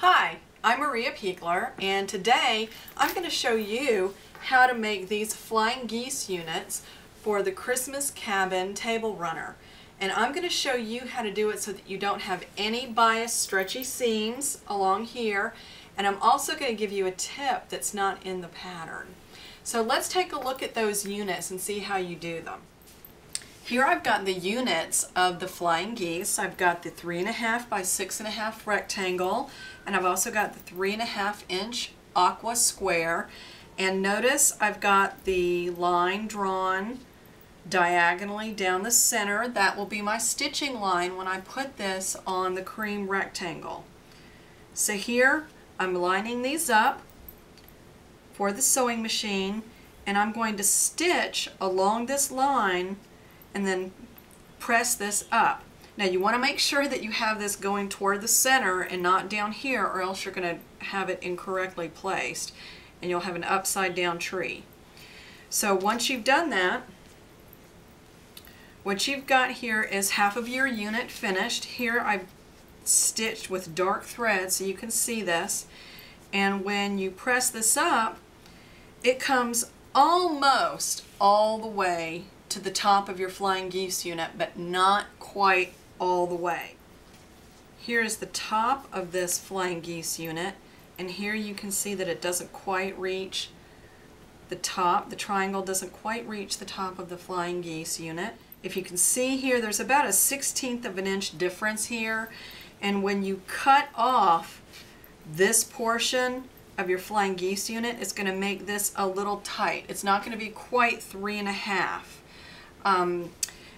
Hi, I'm Maria Peagler, and today I'm going to show you how to make these flying geese units for the Christmas cabin table runner. And I'm going to show you how to do it so that you don't have any biased stretchy seams along here, and I'm also going to give you a tip that's not in the pattern. So let's take a look at those units and see how you do them. Here I've got the units of the flying geese. I've got the 3.5 by 6.5 rectangle, and I've also got the 3.5 inch aqua square. And notice I've got the line drawn diagonally down the center. That will be my stitching line when I put this on the cream rectangle. So here I'm lining these up for the sewing machine, and I'm going to stitch along this line and then press this up. Now you want to make sure that you have this going toward the center and not down here, or else you're going to have it incorrectly placed and you'll have an upside down tree. So once you've done that, what you've got here is half of your unit finished. Here I've stitched with dark thread so you can see this, and when you press this up, it comes almost all the way to the top of your flying geese unit, but not quite all the way. Here is the top of this flying geese unit, and here you can see that it doesn't quite reach the top. The triangle doesn't quite reach the top of the flying geese unit. If you can see here, there's about a 1/16 of an inch difference here, and when you cut off this portion of your flying geese unit, it's going to make this a little tight. It's not going to be quite 3.5.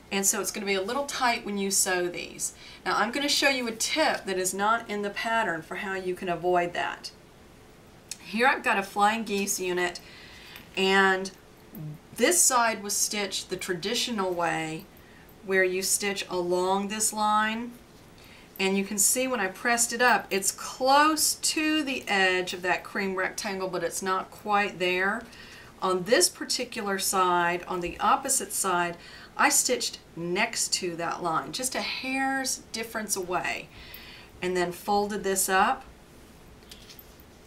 And so it's going to be a little tight when you sew these. Now I'm going to show you a tip that is not in the pattern for how you can avoid that. Here I've got a flying geese unit, and this side was stitched the traditional way, where you stitch along this line, and you can see when I pressed it up, it's close to the edge of that cream rectangle, but it's not quite there. On this particular side, on the opposite side, I stitched next to that line, just a hair's difference away, and then folded this up,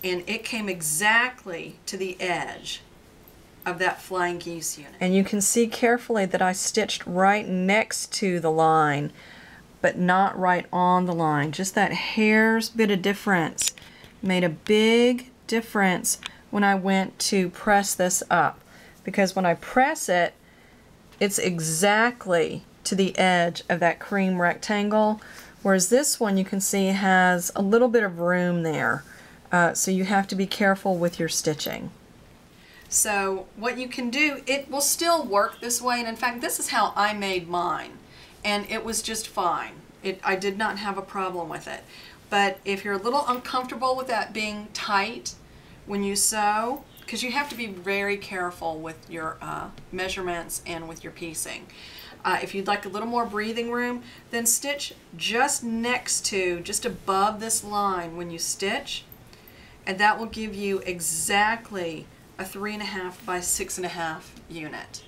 and it came exactly to the edge of that flying geese unit. And you can see carefully that I stitched right next to the line, but not right on the line. Just that hair's bit of difference made a big difference when I went to press this up, because when I press it, it's exactly to the edge of that cream rectangle, whereas this one you can see has a little bit of room there, so you have to be careful with your stitching. So what you can do, it will still work this way, and in fact this is how I made mine, and it was just fine. I did not have a problem with it. But if you're a little uncomfortable with that being tight when you sew, because you have to be very careful with your measurements and with your piecing. If you'd like a little more breathing room, then stitch just next to, just above this line when you stitch, and that will give you exactly a 3.5 by 6.5 unit.